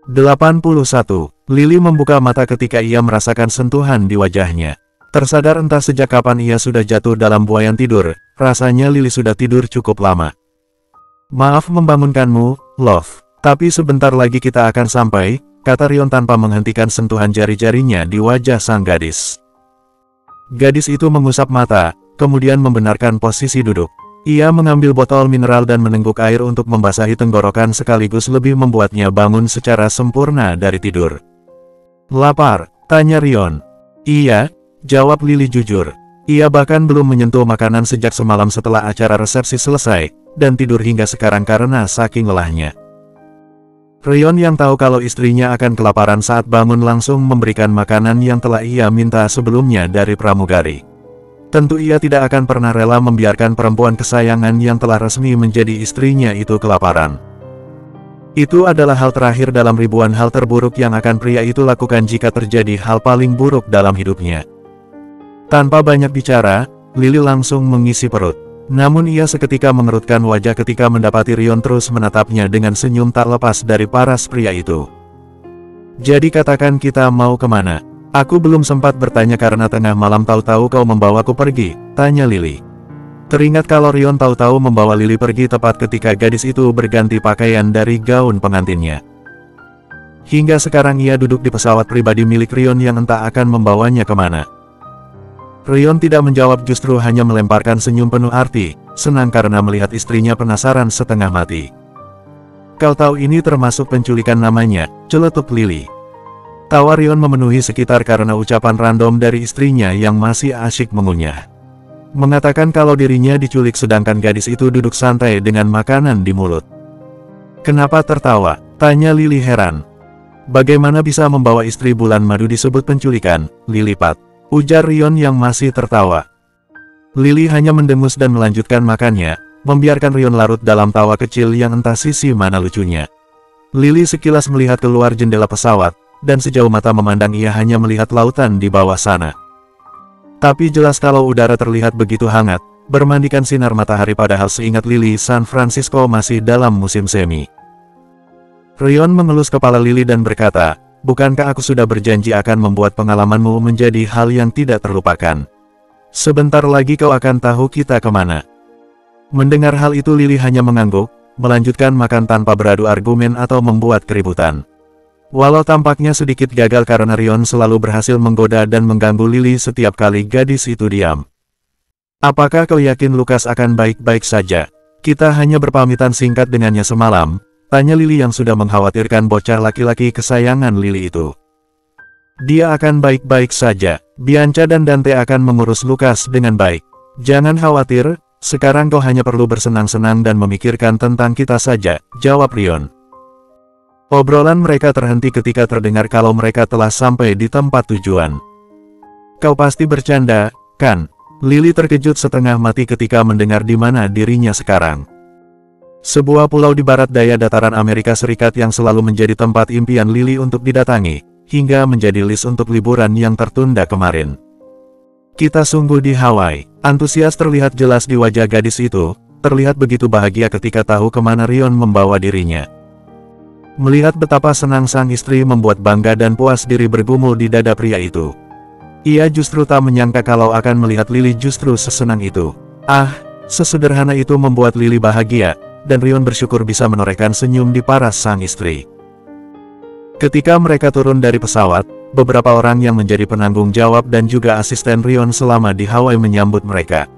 81. Lily membuka mata ketika ia merasakan sentuhan di wajahnya. Tersadar entah sejak kapan ia sudah jatuh dalam buayan tidur, rasanya Lily sudah tidur cukup lama. Maaf membangunkanmu, Love. Tapi sebentar lagi kita akan sampai, kata Rion tanpa menghentikan sentuhan jari-jarinya di wajah sang gadis. Gadis itu mengusap mata, kemudian membenarkan posisi duduk. Ia mengambil botol mineral dan menengguk air untuk membasahi tenggorokan sekaligus lebih membuatnya bangun secara sempurna dari tidur. Lapar? Tanya Rion. Iya, jawab Lily jujur. Ia bahkan belum menyentuh makanan sejak semalam setelah acara resepsi selesai, dan tidur hingga sekarang karena saking lelahnya. Rion yang tahu kalau istrinya akan kelaparan saat bangun langsung memberikan makanan yang telah ia minta sebelumnya dari pramugari. Tentu ia tidak akan pernah rela membiarkan perempuan kesayangan yang telah resmi menjadi istrinya itu kelaparan. Itu adalah hal terakhir dalam ribuan hal terburuk yang akan pria itu lakukan jika terjadi hal paling buruk dalam hidupnya. Tanpa banyak bicara, Lily langsung mengisi perut. Namun ia seketika mengerutkan wajah ketika mendapati Rion terus menatapnya dengan senyum tak lepas dari paras pria itu. Jadi katakan kita mau kemana? Aku belum sempat bertanya karena tengah malam tahu-tahu kau membawaku pergi, tanya Lily. Teringat kalau Rion tahu-tahu membawa Lily pergi tepat ketika gadis itu berganti pakaian dari gaun pengantinnya. Hingga sekarang ia duduk di pesawat pribadi milik Rion yang entah akan membawanya kemana. Rion tidak menjawab, justru hanya melemparkan senyum penuh arti, senang karena melihat istrinya penasaran setengah mati. Kau tahu ini termasuk penculikan namanya, celetuk Lily. Tawa Rion memenuhi sekitar karena ucapan random dari istrinya yang masih asyik mengunyah. Mengatakan kalau dirinya diculik sedangkan gadis itu duduk santai dengan makanan di mulut. Kenapa tertawa? Tanya Lily heran. Bagaimana bisa membawa istri bulan madu disebut penculikan, Lilipat? Ujar Rion yang masih tertawa. Lily hanya mendengus dan melanjutkan makannya, membiarkan Rion larut dalam tawa kecil yang entah sisi mana lucunya. Lily sekilas melihat keluar jendela pesawat, dan sejauh mata memandang ia hanya melihat lautan di bawah sana. Tapi jelas kalau udara terlihat begitu hangat, bermandikan sinar matahari padahal seingat Lily San Francisco masih dalam musim semi. Rion mengelus kepala Lily dan berkata, bukankah aku sudah berjanji akan membuat pengalamanmu menjadi hal yang tidak terlupakan? Sebentar lagi kau akan tahu kita kemana. Mendengar hal itu Lily hanya mengangguk, melanjutkan makan tanpa beradu argumen atau membuat keributan. Walau tampaknya sedikit gagal karena Rion selalu berhasil menggoda dan mengganggu Lily setiap kali gadis itu diam. Apakah kau yakin Lukas akan baik-baik saja? Kita hanya berpamitan singkat dengannya semalam, tanya Lily yang sudah mengkhawatirkan bocah laki-laki kesayangan Lily itu. Dia akan baik-baik saja, Bianca dan Dante akan mengurus Lukas dengan baik. Jangan khawatir, sekarang kau hanya perlu bersenang-senang dan memikirkan tentang kita saja, jawab Rion. Obrolan mereka terhenti ketika terdengar kalau mereka telah sampai di tempat tujuan. Kau pasti bercanda, kan? Lily terkejut setengah mati ketika mendengar di mana dirinya sekarang. Sebuah pulau di barat daya dataran Amerika Serikat yang selalu menjadi tempat impian Lily untuk didatangi, hingga menjadi list untuk liburan yang tertunda kemarin. Kita sungguh di Hawaii. Antusias terlihat jelas di wajah gadis itu, terlihat begitu bahagia ketika tahu kemana Rion membawa dirinya. Melihat betapa senang sang istri membuat bangga dan puas diri bergumul di dada pria itu. Ia justru tak menyangka kalau akan melihat Lily justru sesenang itu. Sesederhana itu membuat Lily bahagia, dan Rion bersyukur bisa menorehkan senyum di paras sang istri. Ketika mereka turun dari pesawat, beberapa orang yang menjadi penanggung jawab dan juga asisten Rion selama di Hawaii menyambut mereka.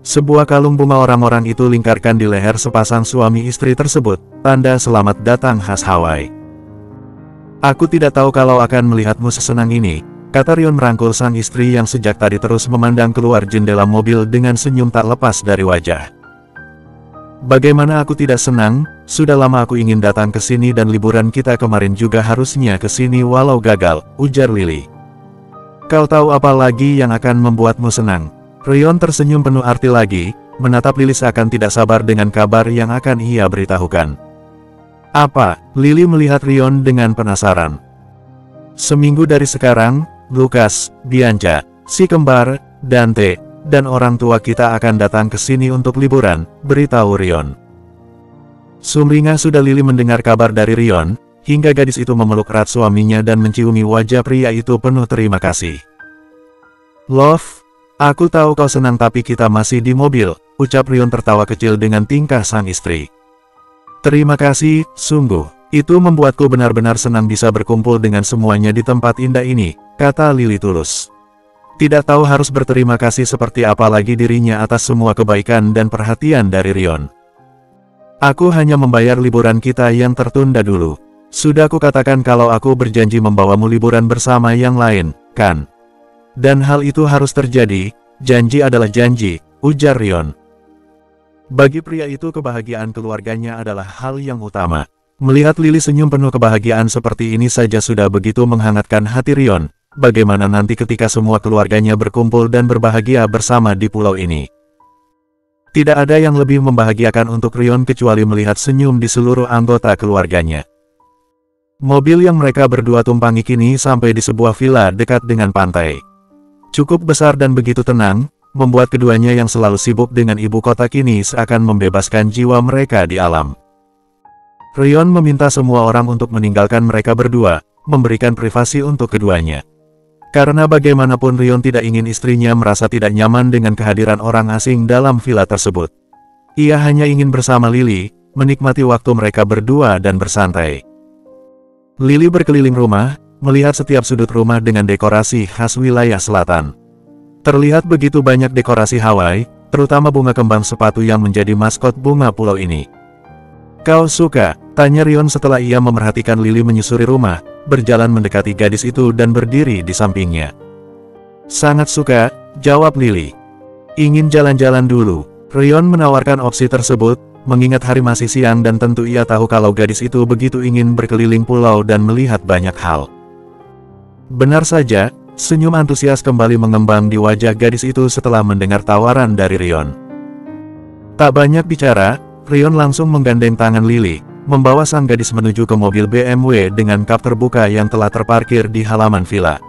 Sebuah kalung bunga orang-orang itu lingkarkan di leher sepasang suami istri tersebut, tanda selamat datang khas Hawaii. Aku tidak tahu kalau akan melihatmu sesenang ini, kata Rion merangkul sang istri yang sejak tadi terus memandang keluar jendela mobil dengan senyum tak lepas dari wajah. Bagaimana aku tidak senang, sudah lama aku ingin datang ke sini dan liburan kita kemarin juga harusnya ke sini walau gagal, ujar Lily. Kau tahu apa lagi yang akan membuatmu senang? Rion tersenyum penuh arti lagi, menatap Lily seakan tidak sabar dengan kabar yang akan ia beritahukan. Apa? Lily melihat Rion dengan penasaran. Seminggu dari sekarang, Lukas, Bianca, si kembar, Dante, dan orang tua kita akan datang ke sini untuk liburan, beritahu Rion. Sumringah sudah Lily mendengar kabar dari Rion, hingga gadis itu memeluk erat suaminya dan menciumi wajah pria itu penuh terima kasih. "Love, aku tahu kau senang tapi kita masih di mobil," ucap Rion tertawa kecil dengan tingkah sang istri. "Terima kasih, sungguh. Itu membuatku benar-benar senang bisa berkumpul dengan semuanya di tempat indah ini," kata Lily tulus. Tidak tahu harus berterima kasih seperti apa lagi dirinya atas semua kebaikan dan perhatian dari Rion. "Aku hanya membayar liburan kita yang tertunda dulu. Sudah kukatakan kalau aku berjanji membawamu liburan bersama yang lain, kan? Dan hal itu harus terjadi, janji adalah janji," ujar Rion. Bagi pria itu kebahagiaan keluarganya adalah hal yang utama. Melihat Lily senyum penuh kebahagiaan seperti ini saja sudah begitu menghangatkan hati Rion. Bagaimana nanti ketika semua keluarganya berkumpul dan berbahagia bersama di pulau ini? Tidak ada yang lebih membahagiakan untuk Rion kecuali melihat senyum di seluruh anggota keluarganya. Mobil yang mereka berdua tumpangi kini sampai di sebuah villa dekat dengan pantai. Cukup besar dan begitu tenang, membuat keduanya yang selalu sibuk dengan ibu kota kini seakan membebaskan jiwa mereka di alam. Rion meminta semua orang untuk meninggalkan mereka berdua, memberikan privasi untuk keduanya. Karena bagaimanapun Rion tidak ingin istrinya merasa tidak nyaman dengan kehadiran orang asing dalam villa tersebut. Ia hanya ingin bersama Lily, menikmati waktu mereka berdua dan bersantai. Lily berkeliling rumah, melihat setiap sudut rumah dengan dekorasi khas wilayah selatan. Terlihat begitu banyak dekorasi Hawaii, terutama bunga kembang sepatu yang menjadi maskot bunga pulau ini. "Kau suka?" tanya Rion setelah ia memerhatikan Lily menyusuri rumah, berjalan mendekati gadis itu dan berdiri di sampingnya. "Sangat suka," jawab Lily. "Ingin jalan-jalan dulu?" Rion menawarkan opsi tersebut, mengingat hari masih siang dan tentu ia tahu kalau gadis itu begitu ingin berkeliling pulau dan melihat banyak hal. Benar saja, senyum antusias kembali mengembang di wajah gadis itu setelah mendengar tawaran dari Rion. Tak banyak bicara, Rion langsung menggandeng tangan Lily, membawa sang gadis menuju ke mobil BMW dengan kap terbuka yang telah terparkir di halaman villa.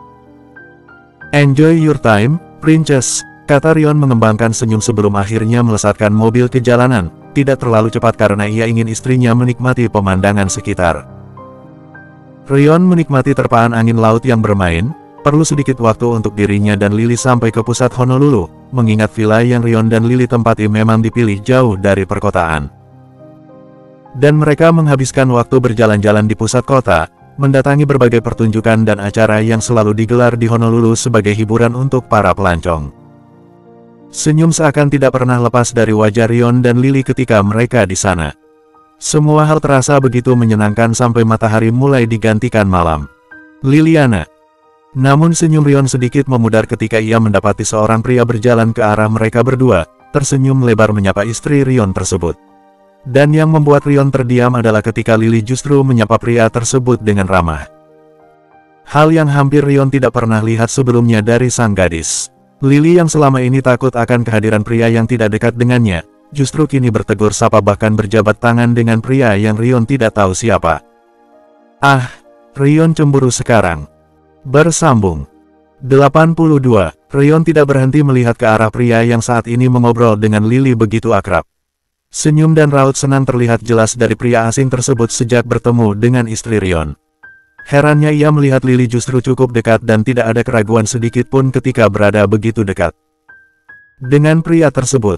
"Enjoy your time, princess," kata Rion mengembangkan senyum sebelum akhirnya melesatkan mobil ke jalanan, tidak terlalu cepat karena ia ingin istrinya menikmati pemandangan sekitar. Rion menikmati terpaan angin laut yang bermain, perlu sedikit waktu untuk dirinya dan Lily sampai ke pusat Honolulu, mengingat villa yang Rion dan Lily tempati memang dipilih jauh dari perkotaan. Dan mereka menghabiskan waktu berjalan-jalan di pusat kota, mendatangi berbagai pertunjukan dan acara yang selalu digelar di Honolulu sebagai hiburan untuk para pelancong. Senyum seakan tidak pernah lepas dari wajah Rion dan Lily ketika mereka di sana. Semua hal terasa begitu menyenangkan sampai matahari mulai digantikan malam. "Liliana." Namun senyum Rion sedikit memudar ketika ia mendapati seorang pria berjalan ke arah mereka berdua, tersenyum lebar menyapa istri Rion tersebut. Dan yang membuat Rion terdiam adalah ketika Lily justru menyapa pria tersebut dengan ramah. Hal yang hampir Rion tidak pernah lihat sebelumnya dari sang gadis. Lily yang selama ini takut akan kehadiran pria yang tidak dekat dengannya, justru kini bertegur sapa bahkan berjabat tangan dengan pria yang Rion tidak tahu siapa. Ah, Rion cemburu sekarang. Bersambung. 82. Rion tidak berhenti melihat ke arah pria yang saat ini mengobrol dengan Lily begitu akrab. Senyum dan raut senang terlihat jelas dari pria asing tersebut sejak bertemu dengan istri Rion. Herannya ia melihat Lily justru cukup dekat dan tidak ada keraguan sedikit pun ketika berada begitu dekat dengan pria tersebut.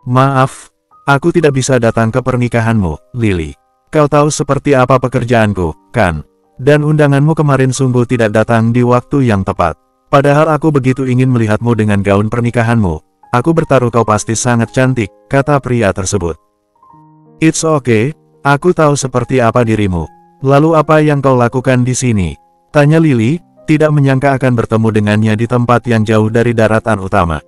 "Maaf, aku tidak bisa datang ke pernikahanmu, Lily. Kau tahu seperti apa pekerjaanku, kan? Dan undanganmu kemarin sungguh tidak datang di waktu yang tepat. Padahal aku begitu ingin melihatmu dengan gaun pernikahanmu. Aku bertaruh kau pasti sangat cantik," kata pria tersebut. "It's okay, aku tahu seperti apa dirimu. Lalu apa yang kau lakukan di sini?" tanya Lily, tidak menyangka akan bertemu dengannya di tempat yang jauh dari daratan utama.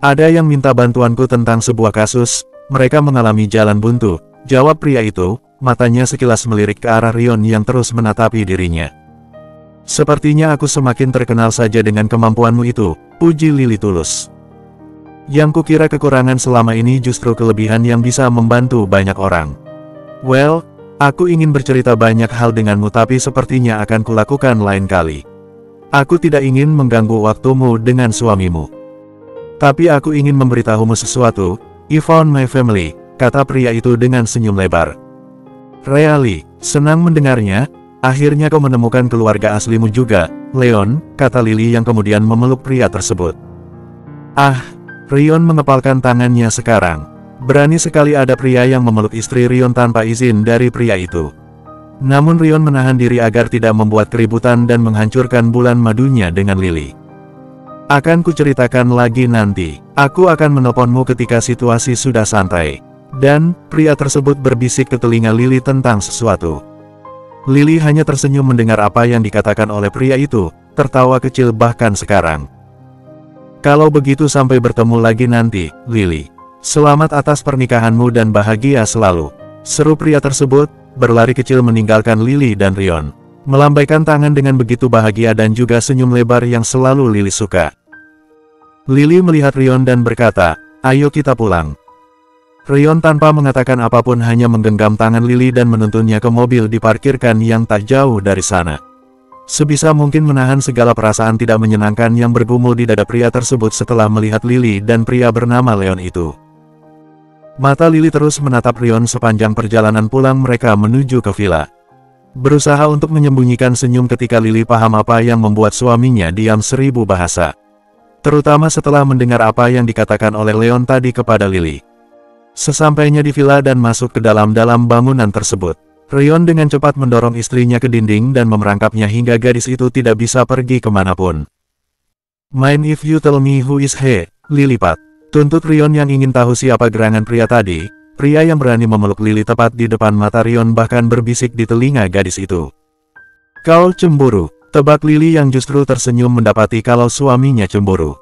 "Ada yang minta bantuanku tentang sebuah kasus, mereka mengalami jalan buntu," jawab pria itu, matanya sekilas melirik ke arah Rion yang terus menatapi dirinya. "Sepertinya aku semakin terkenal saja dengan kemampuanmu itu," puji Lily tulus. "Yang kukira kekurangan selama ini justru kelebihan yang bisa membantu banyak orang. Well, aku ingin bercerita banyak hal denganmu tapi sepertinya akan kulakukan lain kali. Aku tidak ingin mengganggu waktumu dengan suamimu. Tapi aku ingin memberitahumu sesuatu, I found my family," kata pria itu dengan senyum lebar. Reali, senang mendengarnya. Akhirnya kau menemukan keluarga aslimu juga, Leon, kata Lily yang kemudian memeluk pria tersebut. Ah, Rion mengepalkan tangannya sekarang. Berani sekali ada pria yang memeluk istri Rion tanpa izin dari pria itu. Namun Rion menahan diri agar tidak membuat keributan dan menghancurkan bulan madunya dengan Lily. Akan kuceritakan lagi nanti. Aku akan menelponmu ketika situasi sudah santai. Dan, pria tersebut berbisik ke telinga Lily tentang sesuatu. Lily hanya tersenyum mendengar apa yang dikatakan oleh pria itu, tertawa kecil bahkan sekarang. Kalau begitu sampai bertemu lagi nanti, Lily. Selamat atas pernikahanmu dan bahagia selalu. Seru pria tersebut, berlari kecil meninggalkan Lily dan Rion. Melambaikan tangan dengan begitu bahagia dan juga senyum lebar yang selalu Lily suka. Lily melihat Rion dan berkata, ayo kita pulang. Rion tanpa mengatakan apapun hanya menggenggam tangan Lily dan menuntunnya ke mobil diparkirkan yang tak jauh dari sana. Sebisa mungkin menahan segala perasaan tidak menyenangkan yang bergumul di dada pria tersebut setelah melihat Lily dan pria bernama Leon itu. Mata Lily terus menatap Rion sepanjang perjalanan pulang mereka menuju ke villa. Berusaha untuk menyembunyikan senyum ketika Lily paham apa yang membuat suaminya diam 1000 bahasa. Terutama setelah mendengar apa yang dikatakan oleh Leon tadi kepada Lily. Sesampainya di villa dan masuk ke dalam bangunan tersebut, Rion dengan cepat mendorong istrinya ke dinding dan memerangkapnya hingga gadis itu tidak bisa pergi kemanapun. Mind if you tell me who is he, Lilipat? Tuntut Rion yang ingin tahu siapa gerangan pria tadi. Pria yang berani memeluk Lily tepat di depan mata Rion bahkan berbisik di telinga gadis itu. Kau cemburu, tebak Lily yang justru tersenyum mendapati kalau suaminya cemburu.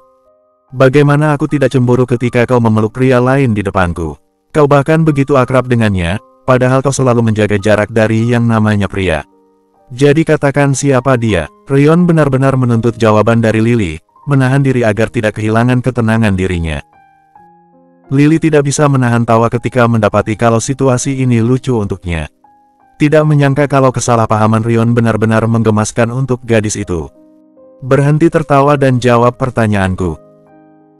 Bagaimana aku tidak cemburu ketika kau memeluk pria lain di depanku? Kau bahkan begitu akrab dengannya, padahal kau selalu menjaga jarak dari yang namanya pria. Jadi katakan siapa dia? Rion benar-benar menuntut jawaban dari Lily, menahan diri agar tidak kehilangan ketenangan dirinya. Lily tidak bisa menahan tawa ketika mendapati kalau situasi ini lucu untuknya. Tidak menyangka kalau kesalahpahaman Rion benar-benar menggemaskan untuk gadis itu. Berhenti tertawa dan jawab pertanyaanku.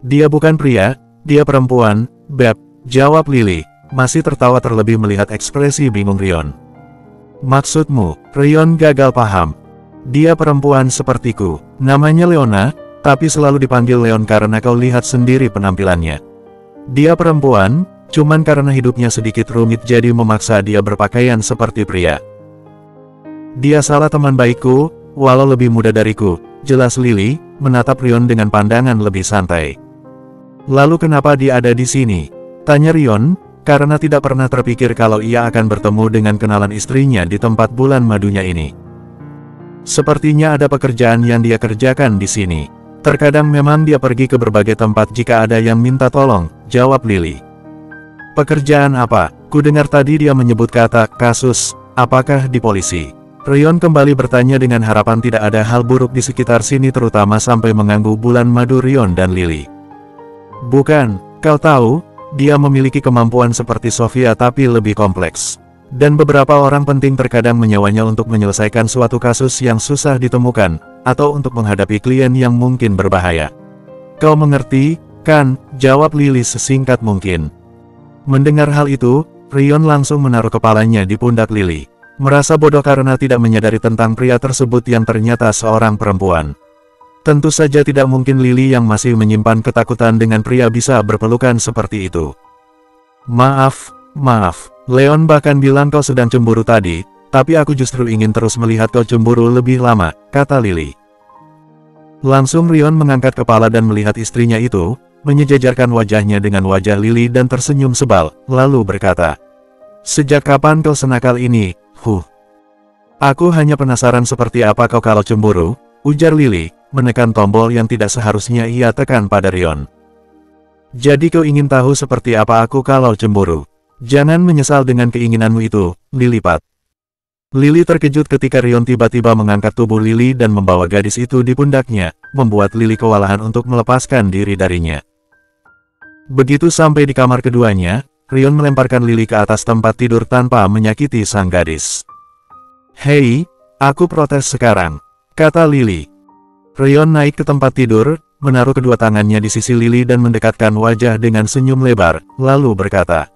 Dia bukan pria, dia perempuan, Beb. Jawab Lily, masih tertawa terlebih melihat ekspresi bingung Rion. Maksudmu, Rion gagal paham. Dia perempuan sepertiku, namanya Leona, tapi selalu dipanggil Leon karena kau lihat sendiri penampilannya. Dia perempuan, cuman karena hidupnya sedikit rumit jadi memaksa dia berpakaian seperti pria. Dia salah teman baikku, walau lebih muda dariku, jelas Lily, menatap Rion dengan pandangan lebih santai. Lalu kenapa dia ada di sini? Tanya Rion, karena tidak pernah terpikir kalau ia akan bertemu dengan kenalan istrinya di tempat bulan madunya ini. Sepertinya ada pekerjaan yang dia kerjakan di sini. Terkadang memang dia pergi ke berbagai tempat jika ada yang minta tolong, jawab Lily. Pekerjaan apa? Ku dengar tadi dia menyebut kata kasus, apakah di polisi? Rion kembali bertanya dengan harapan tidak ada hal buruk di sekitar sini terutama sampai mengganggu bulan madu Rion dan Lily. Bukan, kau tahu, dia memiliki kemampuan seperti Sofia tapi lebih kompleks. Dan beberapa orang penting terkadang menyewanya untuk menyelesaikan suatu kasus yang susah ditemukan, atau untuk menghadapi klien yang mungkin berbahaya. Kau mengerti, kan? Jawab Lily sesingkat mungkin. Mendengar hal itu, Rion langsung menaruh kepalanya di pundak Lily. Merasa bodoh karena tidak menyadari tentang pria tersebut yang ternyata seorang perempuan. Tentu saja tidak mungkin Lily yang masih menyimpan ketakutan dengan pria bisa berpelukan seperti itu. Maaf, Leon bahkan bilang kau sedang cemburu tadi, tapi aku justru ingin terus melihat kau cemburu lebih lama, kata Lily. Langsung Rion mengangkat kepala dan melihat istrinya itu, menyejajarkan wajahnya dengan wajah Lily dan tersenyum sebal, lalu berkata, sejak kapan kau senakal ini, Aku hanya penasaran seperti apa kau kalau cemburu, ujar Lily, menekan tombol yang tidak seharusnya ia tekan pada Rion. Jadi kau ingin tahu seperti apa aku kalau cemburu? Jangan menyesal dengan keinginanmu itu, Lilipat. Lily terkejut ketika Rion tiba-tiba mengangkat tubuh Lily dan membawa gadis itu di pundaknya, membuat Lily kewalahan untuk melepaskan diri darinya. Begitu sampai di kamar keduanya, Rion melemparkan Lily ke atas tempat tidur tanpa menyakiti sang gadis. Hei, aku protes sekarang, kata Lily. Rion naik ke tempat tidur, menaruh kedua tangannya di sisi Lily dan mendekatkan wajah dengan senyum lebar, lalu berkata,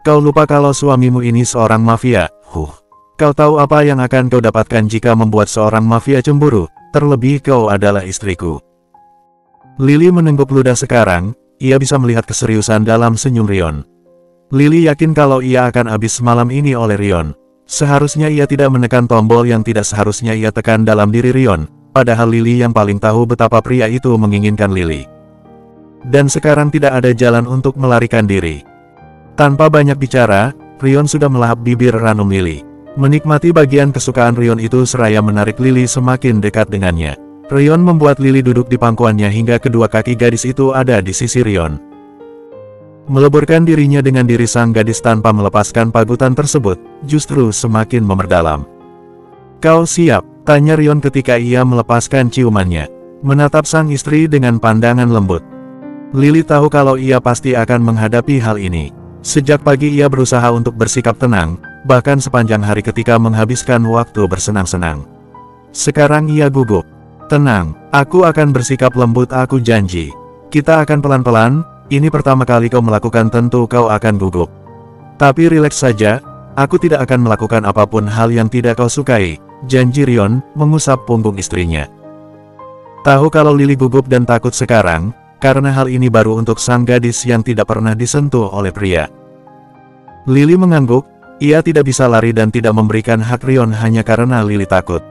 kau lupa kalau suamimu ini seorang mafia, Kau tahu apa yang akan kau dapatkan jika membuat seorang mafia cemburu, terlebih kau adalah istriku. Lily menengguk ludah sekarang, ia bisa melihat keseriusan dalam senyum Rion. Lily yakin kalau ia akan habis malam ini oleh Rion. Seharusnya ia tidak menekan tombol yang tidak seharusnya ia tekan dalam diri Rion, padahal Lily yang paling tahu betapa pria itu menginginkan Lily. Dan sekarang tidak ada jalan untuk melarikan diri. Tanpa banyak bicara, Rion sudah melahap bibir ranum Lily. Menikmati bagian kesukaan Rion itu seraya menarik Lily semakin dekat dengannya. Rion membuat Lily duduk di pangkuannya hingga kedua kaki gadis itu ada di sisi Rion. Meleburkan dirinya dengan diri sang gadis tanpa melepaskan pagutan tersebut, justru semakin memerdalam. "Kau siap?" tanya Rion ketika ia melepaskan ciumannya. Menatap sang istri dengan pandangan lembut. Lily tahu kalau ia pasti akan menghadapi hal ini. Sejak pagi ia berusaha untuk bersikap tenang, bahkan sepanjang hari ketika menghabiskan waktu bersenang-senang. Sekarang ia gugup. "Tenang, aku akan bersikap lembut, aku janji. Kita akan pelan-pelan, ini pertama kali kau melakukan tentu kau akan gugup. Tapi rileks saja, aku tidak akan melakukan apapun hal yang tidak kau sukai," janji Rion, mengusap punggung istrinya. Tahu kalau Lily gugup dan takut sekarang, karena hal ini baru untuk sang gadis yang tidak pernah disentuh oleh pria. Lily mengangguk, ia tidak bisa lari dan tidak memberikan hak Rion hanya karena Lily takut.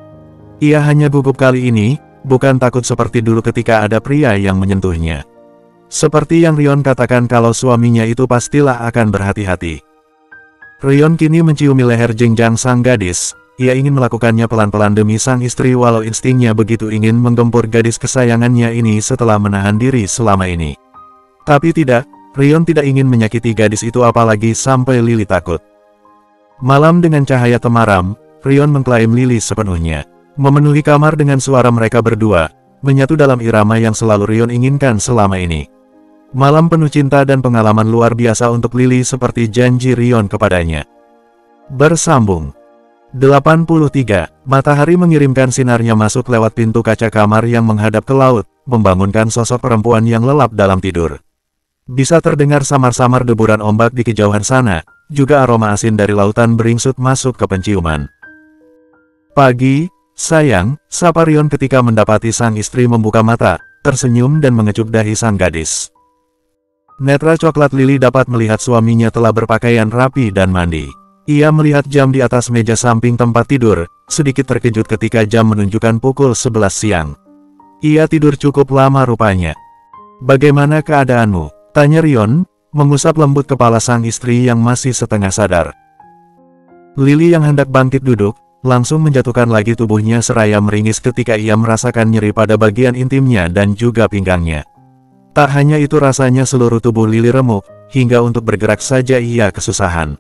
Ia hanya gugup kali ini, bukan takut seperti dulu ketika ada pria yang menyentuhnya. Seperti yang Rion katakan kalau suaminya itu pastilah akan berhati-hati. Rion kini menciumi leher jenjang sang gadis, ia ingin melakukannya pelan-pelan demi sang istri walau instingnya begitu ingin menggempur gadis kesayangannya ini setelah menahan diri selama ini. Tapi tidak, Rion tidak ingin menyakiti gadis itu apalagi sampai Lily takut. Malam dengan cahaya temaram, Rion mengklaim Lily sepenuhnya. Memenuhi kamar dengan suara mereka berdua, menyatu dalam irama yang selalu Rion inginkan selama ini. Malam penuh cinta dan pengalaman luar biasa untuk Lily seperti janji Rion kepadanya. Bersambung 83. Matahari mengirimkan sinarnya masuk lewat pintu kaca kamar yang menghadap ke laut, membangunkan sosok perempuan yang lelap dalam tidur. Bisa terdengar samar-samar deburan ombak di kejauhan sana, juga aroma asin dari lautan beringsut masuk ke penciuman. "Pagi, sayang," sapa Rion ketika mendapati sang istri membuka mata, tersenyum dan mengecup dahi sang gadis. Netra coklat Lily dapat melihat suaminya telah berpakaian rapi dan mandi. Ia melihat jam di atas meja samping tempat tidur, sedikit terkejut ketika jam menunjukkan pukul 11 siang. Ia tidur cukup lama rupanya. "Bagaimana keadaanmu?" tanya Rion, mengusap lembut kepala sang istri yang masih setengah sadar. Lily yang hendak bangkit duduk, langsung menjatuhkan lagi tubuhnya seraya meringis ketika ia merasakan nyeri pada bagian intimnya dan juga pinggangnya. Tak hanya itu, rasanya seluruh tubuh Lily remuk, hingga untuk bergerak saja ia kesusahan.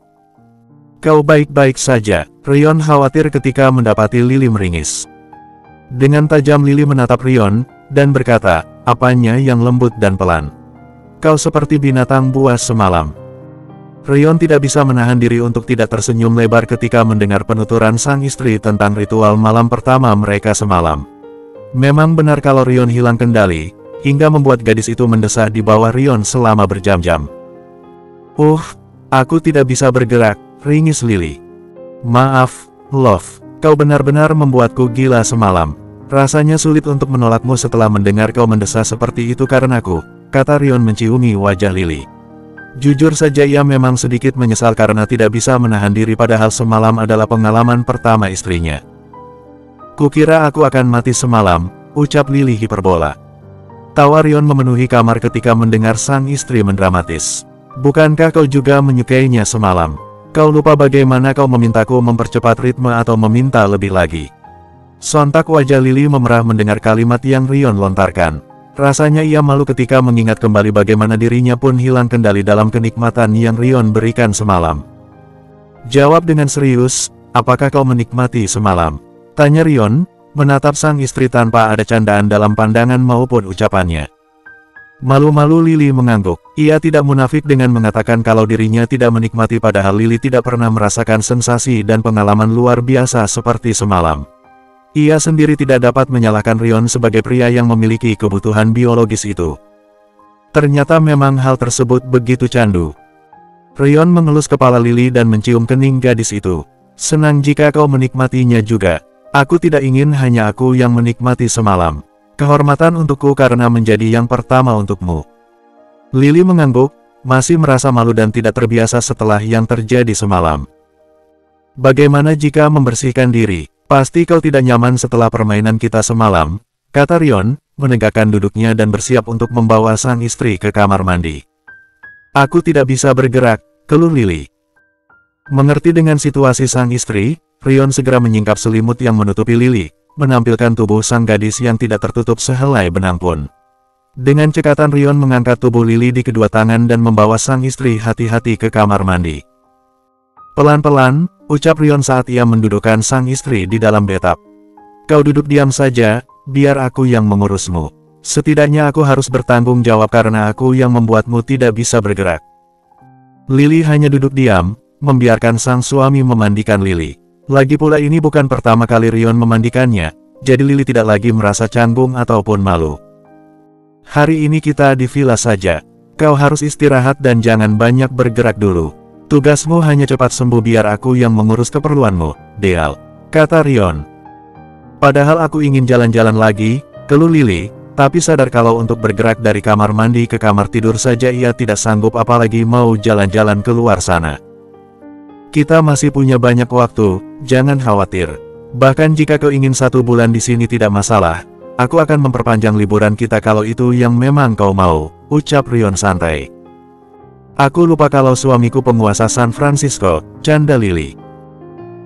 "Kau baik-baik saja?" Rion khawatir ketika mendapati Lily meringis. Dengan tajam Lily menatap Rion, dan berkata, apanya yang lembut dan pelan. "Kau seperti binatang buas semalam." Rion tidak bisa menahan diri untuk tidak tersenyum lebar ketika mendengar penuturan sang istri tentang ritual malam pertama mereka semalam. Memang benar kalau Rion hilang kendali, hingga membuat gadis itu mendesah di bawah Rion selama berjam-jam. Aku tidak bisa bergerak," ringis Lily. "Maaf, Love, kau benar-benar membuatku gila semalam. Rasanya sulit untuk menolakmu setelah mendengar kau mendesah seperti itu karenaku," kata Rion menciumi wajah Lily. Jujur saja ia memang sedikit menyesal karena tidak bisa menahan diri padahal semalam adalah pengalaman pertama istrinya. "Kukira aku akan mati semalam," ucap Lily hiperbola. Tawa Rion memenuhi kamar ketika mendengar sang istri mendramatis. "Bukankah kau juga menyukainya semalam? Kau lupa bagaimana kau memintaku mempercepat ritme atau meminta lebih lagi?" Sontak wajah Lily memerah mendengar kalimat yang Rion lontarkan. Rasanya ia malu ketika mengingat kembali bagaimana dirinya pun hilang kendali dalam kenikmatan yang Rion berikan semalam. "Jawab dengan serius, apakah kau menikmati semalam?" tanya Rion, menatap sang istri tanpa ada candaan dalam pandangan maupun ucapannya. Malu-malu Lily mengangguk. Ia tidak munafik dengan mengatakan kalau dirinya tidak menikmati padahal Lily tidak pernah merasakan sensasi dan pengalaman luar biasa seperti semalam. Ia sendiri tidak dapat menyalahkan Rion sebagai pria yang memiliki kebutuhan biologis itu. Ternyata memang hal tersebut begitu candu. Rion mengelus kepala Lily dan mencium kening gadis itu. Senang jika kau menikmatinya juga. Aku tidak ingin hanya aku yang menikmati semalam. Kehormatan untukku karena menjadi yang pertama untukmu. Lily mengangguk, masih merasa malu dan tidak terbiasa setelah yang terjadi semalam. Bagaimana jika membersihkan diri? Pasti kau tidak nyaman setelah permainan kita semalam, kata Rion, menegakkan duduknya dan bersiap untuk membawa sang istri ke kamar mandi. Aku tidak bisa bergerak, keluh Lily. Mengerti dengan situasi sang istri, Rion segera menyingkap selimut yang menutupi Lily, menampilkan tubuh sang gadis yang tidak tertutup sehelai benang pun. Dengan cekatan Rion mengangkat tubuh Lily di kedua tangan dan membawa sang istri hati-hati ke kamar mandi. Pelan-pelan, ucap Rion saat ia mendudukkan sang istri di dalam bathtub. Kau duduk diam saja, biar aku yang mengurusmu. Setidaknya aku harus bertanggung jawab karena aku yang membuatmu tidak bisa bergerak. Lily hanya duduk diam, membiarkan sang suami memandikan Lily. Lagi pula ini bukan pertama kali Rion memandikannya, jadi Lily tidak lagi merasa canggung ataupun malu. Hari ini kita di villa saja. Kau harus istirahat dan jangan banyak bergerak dulu. Tugasmu hanya cepat sembuh biar aku yang mengurus keperluanmu, Deal, kata Rion. Padahal aku ingin jalan-jalan lagi, keluh Lily, tapi sadar kalau untuk bergerak dari kamar mandi ke kamar tidur saja ia tidak sanggup apalagi mau jalan-jalan keluar sana. Kita masih punya banyak waktu, jangan khawatir. Bahkan jika kau ingin 1 bulan di sini tidak masalah, aku akan memperpanjang liburan kita kalau itu yang memang kau mau, ucap Rion santai. Aku lupa kalau suamiku penguasa San Francisco, canda Lily.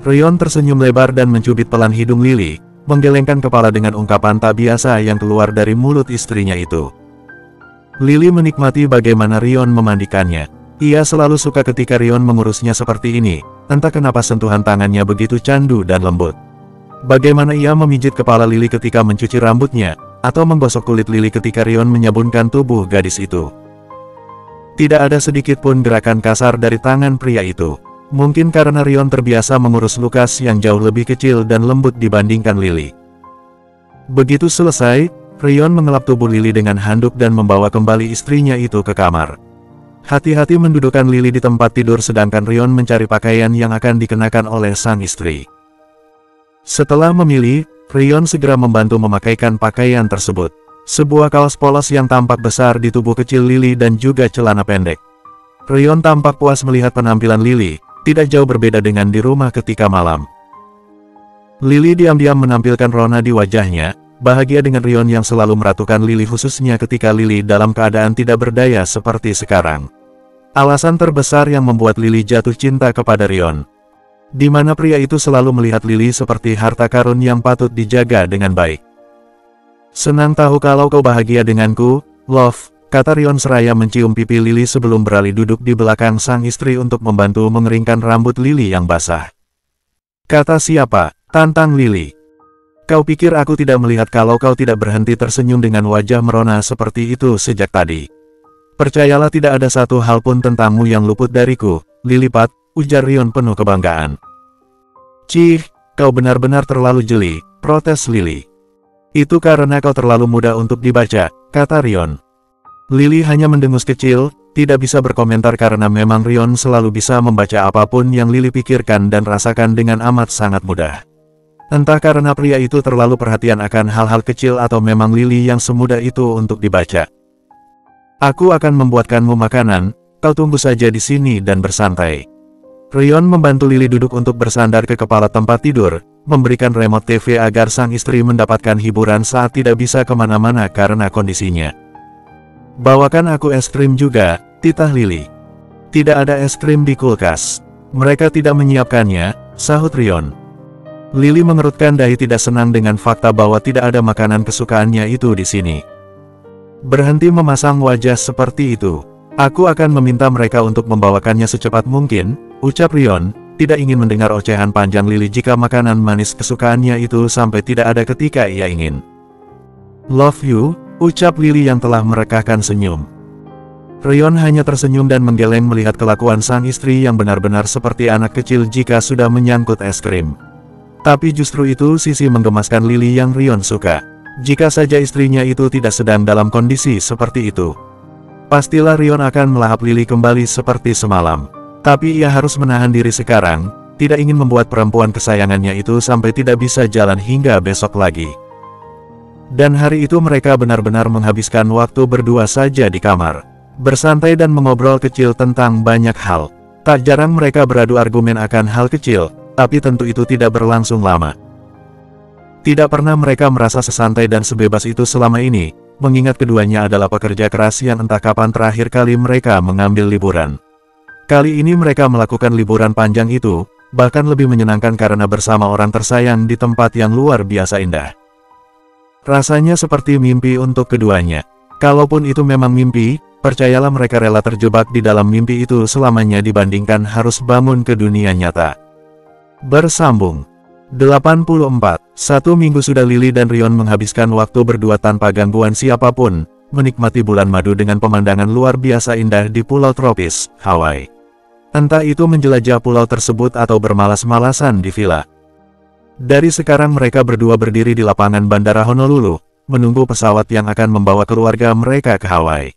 Rion tersenyum lebar dan mencubit pelan hidung Lily, menggelengkan kepala dengan ungkapan tak biasa yang keluar dari mulut istrinya itu. Lily menikmati bagaimana Rion memandikannya. Ia selalu suka ketika Rion mengurusnya seperti ini, entah kenapa sentuhan tangannya begitu candu dan lembut. Bagaimana ia memijit kepala Lily ketika mencuci rambutnya, atau menggosok kulit Lily ketika Rion menyabunkan tubuh gadis itu. Tidak ada sedikit pun gerakan kasar dari tangan pria itu. Mungkin karena Rion terbiasa mengurus Lukas yang jauh lebih kecil dan lembut dibandingkan Lily. Begitu selesai, Rion mengelap tubuh Lily dengan handuk dan membawa kembali istrinya itu ke kamar. Hati-hati mendudukkan Lily di tempat tidur sedangkan Rion mencari pakaian yang akan dikenakan oleh sang istri. Setelah memilih, Rion segera membantu memakaikan pakaian tersebut. Sebuah kaos polos yang tampak besar di tubuh kecil Lily dan juga celana pendek. Rion tampak puas melihat penampilan Lily, tidak jauh berbeda dengan di rumah ketika malam. Lily diam-diam menampilkan rona di wajahnya, bahagia dengan Rion yang selalu meratukan Lily khususnya ketika Lily dalam keadaan tidak berdaya seperti sekarang. Alasan terbesar yang membuat Lily jatuh cinta kepada Rion. Di mana pria itu selalu melihat Lily seperti harta karun yang patut dijaga dengan baik. Senang tahu kalau kau bahagia denganku, Love, kata Rion seraya mencium pipi Lily sebelum beralih duduk di belakang sang istri untuk membantu mengeringkan rambut Lily yang basah. Kata siapa? Tantang Lily. Kau pikir aku tidak melihat kalau kau tidak berhenti tersenyum dengan wajah merona seperti itu sejak tadi. Percayalah tidak ada satu hal pun tentangmu yang luput dariku, Lilypad, ujar Rion penuh kebanggaan. Cih, kau benar-benar terlalu jeli, protes Lily. Itu karena kau terlalu muda untuk dibaca, kata Rion. Lily hanya mendengus kecil, tidak bisa berkomentar karena memang Rion selalu bisa membaca apapun yang Lily pikirkan dan rasakan dengan amat sangat mudah. Entah karena pria itu terlalu perhatian akan hal-hal kecil atau memang Lily yang semudah itu untuk dibaca. Aku akan membuatkanmu makanan, kau tunggu saja di sini dan bersantai. Rion membantu Lily duduk untuk bersandar ke kepala tempat tidur, memberikan remote TV agar sang istri mendapatkan hiburan saat tidak bisa kemana-mana karena kondisinya. Bawakan aku es krim juga, titah Lily. Tidak ada es krim di kulkas. Mereka tidak menyiapkannya, sahut Rion. Lily mengerutkan dahi tidak senang dengan fakta bahwa tidak ada makanan kesukaannya itu di sini. Berhenti memasang wajah seperti itu. Aku akan meminta mereka untuk membawakannya secepat mungkin, ucap Rion, tidak ingin mendengar ocehan panjang Lily jika makanan manis kesukaannya itu sampai tidak ada ketika ia ingin. Love you, ucap Lily yang telah merekahkan senyum. Rion hanya tersenyum dan menggeleng melihat kelakuan sang istri yang benar-benar seperti anak kecil jika sudah menyangkut es krim. Tapi justru itu sisi menggemaskan Lily yang Rion suka. Jika saja istrinya itu tidak sedang dalam kondisi seperti itu, pastilah Rion akan melahap Lily kembali seperti semalam. Tapi ia harus menahan diri sekarang, tidak ingin membuat perempuan kesayangannya itu sampai tidak bisa jalan hingga besok lagi. Dan hari itu mereka benar-benar menghabiskan waktu berdua saja di kamar, bersantai dan mengobrol kecil tentang banyak hal. Tak jarang mereka beradu argumen akan hal kecil, tapi tentu itu tidak berlangsung lama. Tidak pernah mereka merasa sesantai dan sebebas itu selama ini, mengingat keduanya adalah pekerja keras yang entah kapan terakhir kali mereka mengambil liburan. Kali ini mereka melakukan liburan panjang itu, bahkan lebih menyenangkan karena bersama orang tersayang di tempat yang luar biasa indah. Rasanya seperti mimpi untuk keduanya. Kalaupun itu memang mimpi, percayalah mereka rela terjebak di dalam mimpi itu selamanya dibandingkan harus bangun ke dunia nyata. Bersambung 84. Satu minggu sudah Lily dan Rion menghabiskan waktu berdua tanpa gangguan siapapun, menikmati bulan madu dengan pemandangan luar biasa indah di pulau tropis, Hawaii. Entah itu menjelajah pulau tersebut atau bermalas-malasan di villa. Dari sekarang mereka berdua berdiri di lapangan bandara Honolulu, menunggu pesawat yang akan membawa keluarga mereka ke Hawaii.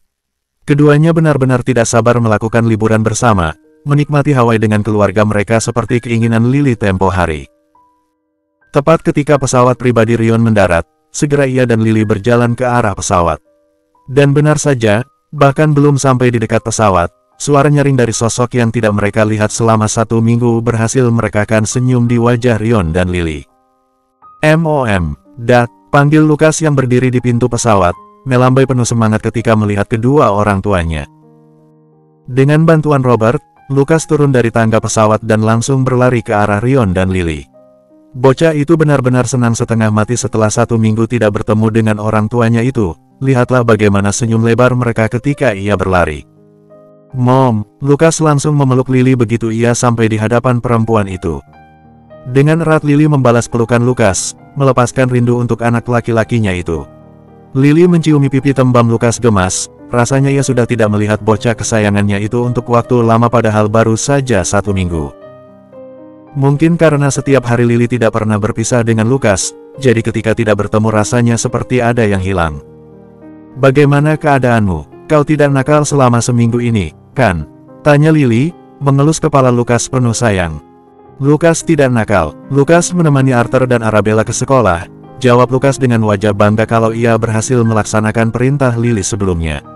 Keduanya benar-benar tidak sabar melakukan liburan bersama, menikmati Hawaii dengan keluarga mereka seperti keinginan Lily tempo hari. Tepat ketika pesawat pribadi Rion mendarat, segera ia dan Lily berjalan ke arah pesawat. Dan benar saja, bahkan belum sampai di dekat pesawat, suara nyaring dari sosok yang tidak mereka lihat selama 1 minggu berhasil merekahkan senyum di wajah Rion dan Lily. "Mom, Dad," panggil Lukas yang berdiri di pintu pesawat, melambai penuh semangat ketika melihat kedua orang tuanya. Dengan bantuan Robert, Lukas turun dari tangga pesawat dan langsung berlari ke arah Rion dan Lily. Bocah itu benar-benar senang setengah mati setelah 1 minggu tidak bertemu dengan orang tuanya itu. Lihatlah bagaimana senyum lebar mereka ketika ia berlari. "Mom," Lukas langsung memeluk Lily begitu ia sampai di hadapan perempuan itu. Dengan erat Lily membalas pelukan Lukas, melepaskan rindu untuk anak laki-lakinya itu. Lily menciumi pipi tembam Lukas gemas, rasanya ia sudah tidak melihat bocah kesayangannya itu untuk waktu lama padahal baru saja 1 minggu. Mungkin karena setiap hari Lily tidak pernah berpisah dengan Lukas, jadi ketika tidak bertemu rasanya seperti ada yang hilang. "Bagaimana keadaanmu? Kau tidak nakal selama seminggu ini, kan?" tanya Lily, mengelus kepala Lukas penuh sayang. "Lukas tidak nakal." Lukas menemani Arthur dan Arabella ke sekolah, jawab Lukas dengan wajah bangga kalau ia berhasil melaksanakan perintah Lily sebelumnya.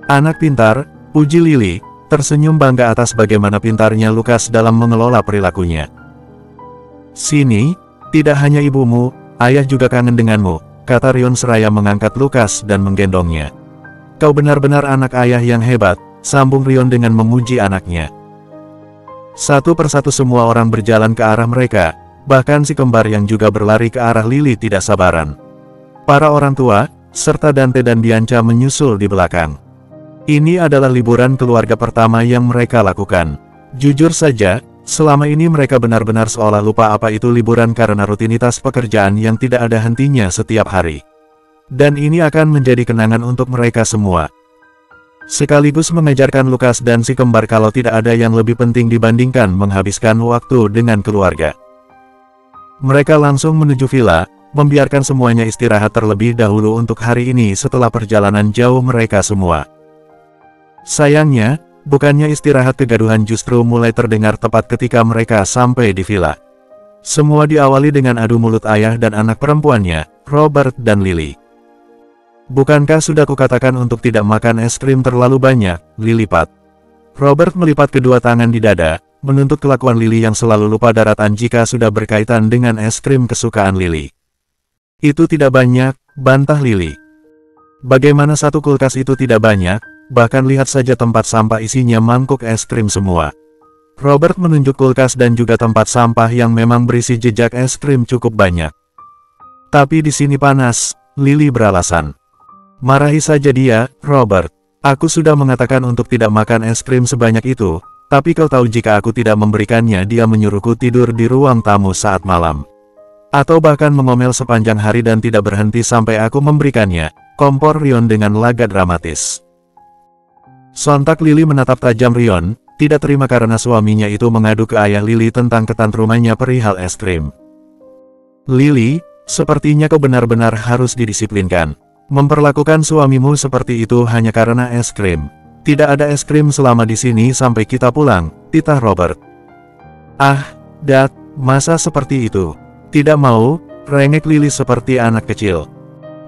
"Anak pintar," puji Lily, tersenyum bangga atas bagaimana pintarnya Lukas dalam mengelola perilakunya. "Sini, tidak hanya ibumu, ayah juga kangen denganmu," kata Rion seraya mengangkat Lukas dan menggendongnya. "Kau benar-benar anak ayah yang hebat," sambung Rion dengan memuji anaknya. Satu persatu semua orang berjalan ke arah mereka, bahkan si kembar yang juga berlari ke arah Lily tidak sabaran. Para orang tua, serta Dante dan Bianca menyusul di belakang. Ini adalah liburan keluarga pertama yang mereka lakukan. Jujur saja, selama ini mereka benar-benar seolah lupa apa itu liburan karena rutinitas pekerjaan yang tidak ada hentinya setiap hari. Dan ini akan menjadi kenangan untuk mereka semua. Sekaligus mengajarkan Lukas dan si kembar kalau tidak ada yang lebih penting dibandingkan menghabiskan waktu dengan keluarga. Mereka langsung menuju villa, membiarkan semuanya istirahat terlebih dahulu untuk hari ini setelah perjalanan jauh mereka semua. Sayangnya, bukannya istirahat kegaduhan justru mulai terdengar tepat ketika mereka sampai di villa. Semua diawali dengan adu mulut ayah dan anak perempuannya, Robert dan Lily. "Bukankah sudah kukatakan untuk tidak makan es krim terlalu banyak, Lilipat?" Robert melipat kedua tangan di dada, menuntut kelakuan Lily yang selalu lupa daratan jika sudah berkaitan dengan es krim kesukaan Lily. "Itu tidak banyak," bantah Lily. "Bagaimana satu kulkas itu tidak banyak? Bahkan lihat saja tempat sampah isinya mangkuk es krim semua." Robert menunjuk kulkas dan juga tempat sampah yang memang berisi jejak es krim cukup banyak. "Tapi di sini panas," Lily beralasan. "Marahi saja dia, Robert. Aku sudah mengatakan untuk tidak makan es krim sebanyak itu, tapi kau tahu jika aku tidak memberikannya dia menyuruhku tidur di ruang tamu saat malam. Atau bahkan mengomel sepanjang hari dan tidak berhenti sampai aku memberikannya," kompor Rion dengan laga dramatis. Sontak Lily menatap tajam Rion, tidak terima karena suaminya itu mengadu ke ayah Lily tentang ketantrumannya perihal es krim. "Lily, sepertinya kau benar-benar harus didisiplinkan. Memperlakukan suamimu seperti itu hanya karena es krim. Tidak ada es krim selama di sini sampai kita pulang," titah Robert. Ah, Dad, masa seperti itu? Tidak mau, rengek Lily seperti anak kecil.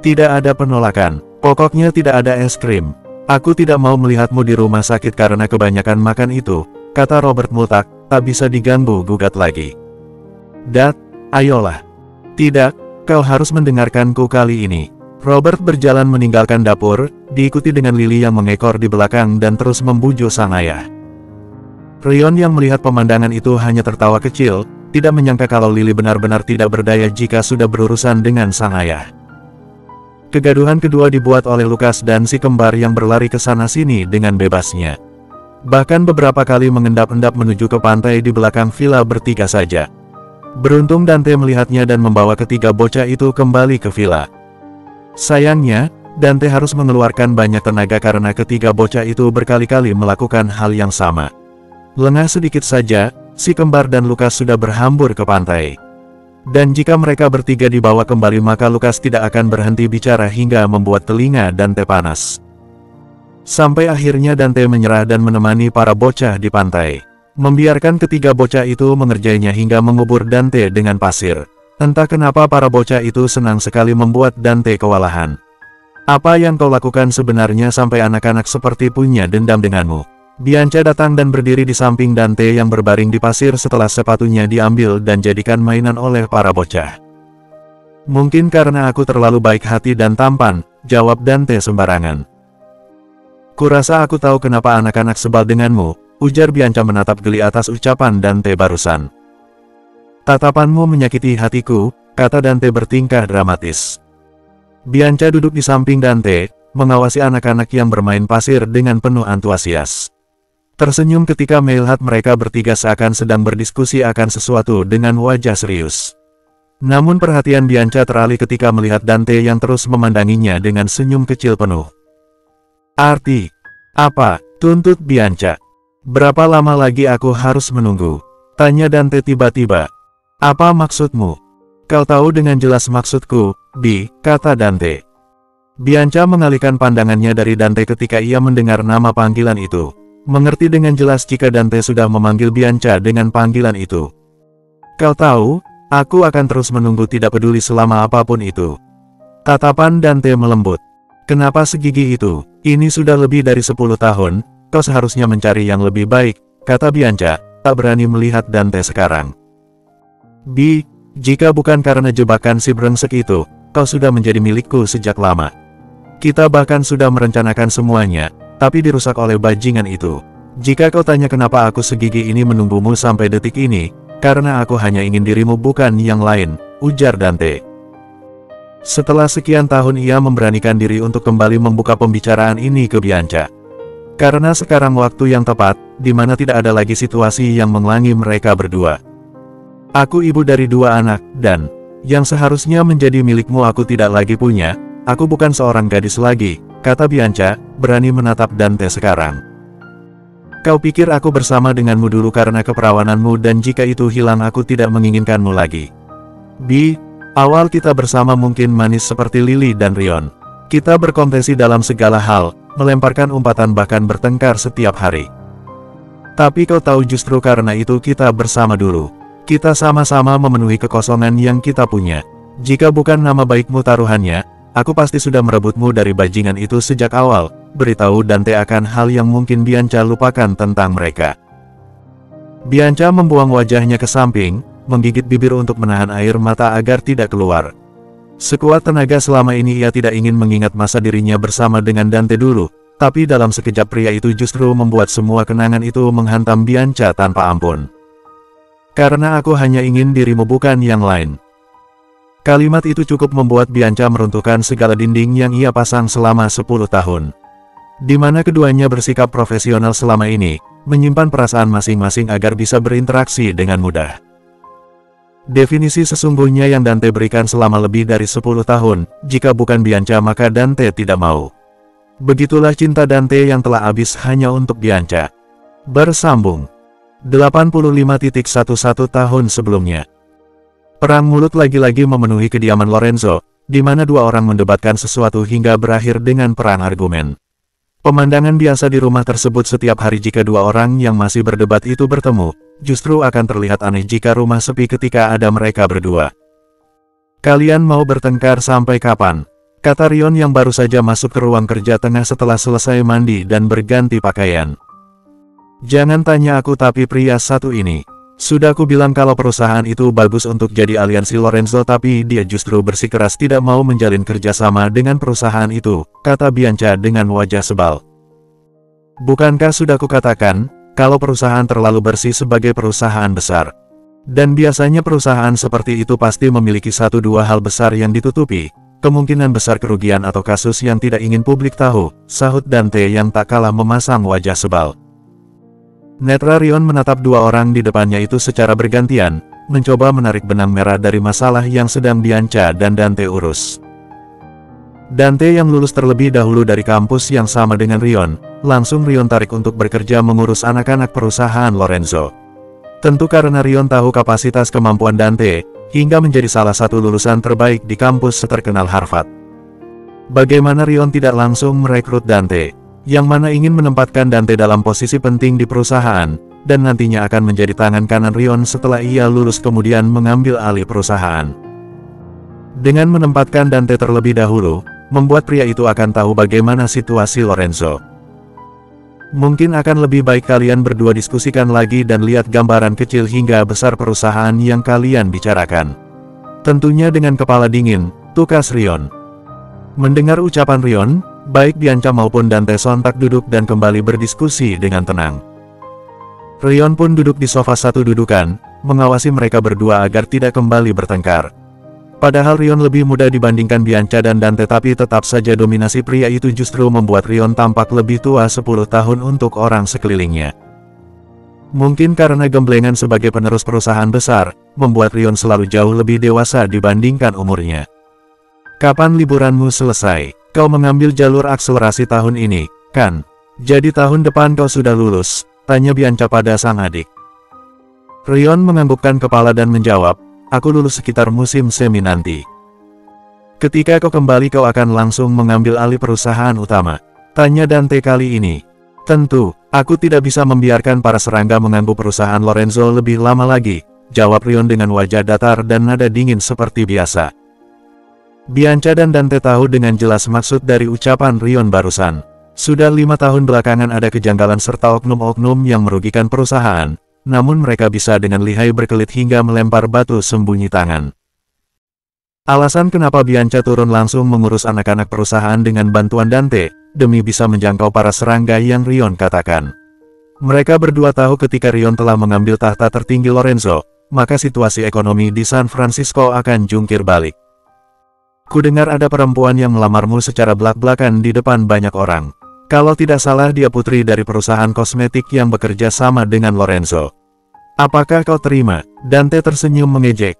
Tidak ada penolakan, pokoknya tidak ada es krim. Aku tidak mau melihatmu di rumah sakit karena kebanyakan makan itu, kata Robert Multak, tak bisa diganggu gugat lagi. Dad, ayolah. Tidak, kau harus mendengarkanku kali ini. Robert berjalan meninggalkan dapur, diikuti dengan Lily yang mengekor di belakang dan terus membujuk sang ayah. Rion yang melihat pemandangan itu hanya tertawa kecil, tidak menyangka kalau Lily benar-benar tidak berdaya jika sudah berurusan dengan sang ayah. Kegaduhan kedua dibuat oleh Lukas dan si kembar yang berlari ke sana-sini dengan bebasnya. Bahkan beberapa kali mengendap-endap menuju ke pantai di belakang villa bertiga saja. Beruntung Dante melihatnya dan membawa ketiga bocah itu kembali ke villa. Sayangnya, Dante harus mengeluarkan banyak tenaga karena ketiga bocah itu berkali-kali melakukan hal yang sama. Lengah sedikit saja, si kembar dan Lukas sudah berhambur ke pantai. Dan jika mereka bertiga dibawa kembali maka Lukas tidak akan berhenti bicara hingga membuat telinga Dante panas. Sampai akhirnya Dante menyerah dan menemani para bocah di pantai. Membiarkan ketiga bocah itu mengerjainya hingga mengubur Dante dengan pasir. Entah kenapa para bocah itu senang sekali membuat Dante kewalahan. Apa yang kau lakukan sebenarnya sampai anak-anak seperti punya dendam denganmu? Bianca datang dan berdiri di samping Dante yang berbaring di pasir setelah sepatunya diambil dan jadikan mainan oleh para bocah. Mungkin karena aku terlalu baik hati dan tampan, jawab Dante sembarangan. Kurasa aku tahu kenapa anak-anak sebal denganmu, ujar Bianca menatap geli atas ucapan Dante barusan. Tatapanmu menyakiti hatiku, kata Dante bertingkah dramatis. Bianca duduk di samping Dante, mengawasi anak-anak yang bermain pasir dengan penuh antusias. Tersenyum ketika melihat mereka bertiga seakan sedang berdiskusi akan sesuatu dengan wajah serius. Namun perhatian Bianca teralih ketika melihat Dante yang terus memandanginya dengan senyum kecil penuh. Arti? Apa? Tuntut Bianca. Berapa lama lagi aku harus menunggu? Tanya Dante tiba-tiba. Apa maksudmu? Kau tahu dengan jelas maksudku, Bi, kata Dante. Bianca mengalihkan pandangannya dari Dante ketika ia mendengar nama panggilan itu. Mengerti dengan jelas jika Dante sudah memanggil Bianca dengan panggilan itu. Kau tahu, aku akan terus menunggu tidak peduli selama apapun itu. Tatapan Dante melembut. Kenapa segigi itu? Ini sudah lebih dari 10 tahun, kau seharusnya mencari yang lebih baik, kata Bianca, tak berani melihat Dante sekarang. Bi, jika bukan karena jebakan si brengsek itu, kau sudah menjadi milikku sejak lama. Kita bahkan sudah merencanakan semuanya, tapi dirusak oleh bajingan itu. Jika kau tanya kenapa aku segigi ini menunggumu sampai detik ini, karena aku hanya ingin dirimu bukan yang lain, ujar Dante. Setelah sekian tahun ia memberanikan diri untuk kembali membuka pembicaraan ini ke Bianca. Karena sekarang waktu yang tepat, di mana tidak ada lagi situasi yang menghalangi mereka berdua. Aku ibu dari 2 anak, dan yang seharusnya menjadi milikmu aku tidak lagi punya. Aku bukan seorang gadis lagi, kata Bianca, berani menatap Dante sekarang. Kau pikir aku bersama denganmu dulu karena keperawananmu dan jika itu hilang aku tidak menginginkanmu lagi. Bi, awal kita bersama mungkin manis seperti Lily dan Rion. Kita berkompetisi dalam segala hal, melemparkan umpatan bahkan bertengkar setiap hari. Tapi kau tahu justru karena itu kita bersama dulu. Kita sama-sama memenuhi kekosongan yang kita punya. Jika bukan nama baikmu taruhannya, aku pasti sudah merebutmu dari bajingan itu sejak awal, beritahu Dante akan hal yang mungkin Bianca lupakan tentang mereka. Bianca membuang wajahnya ke samping, menggigit bibir untuk menahan air mata agar tidak keluar. Sekuat tenaga selama ini ia tidak ingin mengingat masa dirinya bersama dengan Dante dulu, tapi dalam sekejap pria itu justru membuat semua kenangan itu menghantam Bianca tanpa ampun. Karena aku hanya ingin dirimu bukan yang lain. Kalimat itu cukup membuat Bianca meruntuhkan segala dinding yang ia pasang selama 10 tahun. Di mana keduanya bersikap profesional selama ini, menyimpan perasaan masing-masing agar bisa berinteraksi dengan mudah. Definisi sesungguhnya yang Dante berikan selama lebih dari 10 tahun, jika bukan Bianca maka Dante tidak mau. Begitulah cinta Dante yang telah habis hanya untuk Bianca. Bersambung 85.11 tahun sebelumnya. Perang mulut lagi-lagi memenuhi kediaman Lorenzo, di mana 2 orang mendebatkan sesuatu hingga berakhir dengan perang argumen. Pemandangan biasa di rumah tersebut setiap hari jika 2 orang yang masih berdebat itu bertemu, justru akan terlihat aneh jika rumah sepi ketika ada mereka berdua. Kalian mau bertengkar sampai kapan? Kata Rion yang baru saja masuk ke ruang kerja tengah setelah selesai mandi dan berganti pakaian. Jangan tanya aku tapi pria satu ini. Sudah aku bilang kalau perusahaan itu bagus untuk jadi aliansi Lorenzo tapi dia justru bersikeras tidak mau menjalin kerjasama dengan perusahaan itu, kata Bianca dengan wajah sebal. Bukankah sudah kukatakan, kalau perusahaan terlalu bersih sebagai perusahaan besar. Dan biasanya perusahaan seperti itu pasti memiliki satu dua hal besar yang ditutupi, kemungkinan besar kerugian atau kasus yang tidak ingin publik tahu, sahut Dante yang tak kalah memasang wajah sebal. Netra Rion menatap dua orang di depannya itu secara bergantian, mencoba menarik benang merah dari masalah yang sedang Bianca dan Dante urus. Dante yang lulus terlebih dahulu dari kampus yang sama dengan Rion, langsung Rion tarik untuk bekerja mengurus anak-anak perusahaan Lorenzo. Tentu karena Rion tahu kapasitas kemampuan Dante, hingga menjadi salah satu lulusan terbaik di kampus terkenal Harvard. Bagaimana Rion tidak langsung merekrut Dante, yang mana ingin menempatkan Dante dalam posisi penting di perusahaan, dan nantinya akan menjadi tangan kanan Rion setelah ia lulus kemudian mengambil alih perusahaan. Dengan menempatkan Dante terlebih dahulu, membuat pria itu akan tahu bagaimana situasi Lorenzo. Mungkin akan lebih baik kalian berdua diskusikan lagi dan lihat gambaran kecil hingga besar perusahaan yang kalian bicarakan. Tentunya dengan kepala dingin, tukas Rion. Mendengar ucapan Rion, baik Bianca maupun Dante sontak duduk dan kembali berdiskusi dengan tenang. Rion pun duduk di sofa satu dudukan, mengawasi mereka berdua agar tidak kembali bertengkar. Padahal Rion lebih muda dibandingkan Bianca dan Dante tapi tetap saja dominasi pria itu justru membuat Rion tampak lebih tua 10 tahun untuk orang sekelilingnya. Mungkin karena gemblengan sebagai penerus perusahaan besar, membuat Rion selalu jauh lebih dewasa dibandingkan umurnya. Kapan liburanmu selesai? Kau mengambil jalur akselerasi tahun ini, kan? Jadi tahun depan kau sudah lulus, tanya Bianca pada sang adik. Rion menganggukkan kepala dan menjawab, aku lulus sekitar musim semi nanti. Ketika kau kembali kau akan langsung mengambil alih perusahaan utama, tanya Dante kali ini. Tentu, aku tidak bisa membiarkan para serangga mengganggu perusahaan Lorenzo lebih lama lagi, jawab Rion dengan wajah datar dan nada dingin seperti biasa. Bianca dan Dante tahu dengan jelas maksud dari ucapan Rion barusan. Sudah 5 tahun belakangan ada kejanggalan serta oknum-oknum yang merugikan perusahaan, namun mereka bisa dengan lihai berkelit hingga melempar batu sembunyi tangan. Alasan kenapa Bianca turun langsung mengurus anak-anak perusahaan dengan bantuan Dante, demi bisa menjangkau para serangga yang Rion katakan. Mereka berdua tahu ketika Rion telah mengambil tahta tertinggi Lorenzo, maka situasi ekonomi di San Francisco akan jungkir balik. Kudengar ada perempuan yang melamarmu secara belak-belakan di depan banyak orang. Kalau tidak salah dia putri dari perusahaan kosmetik yang bekerja sama dengan Lorenzo. Apakah kau terima? Dante tersenyum mengejek.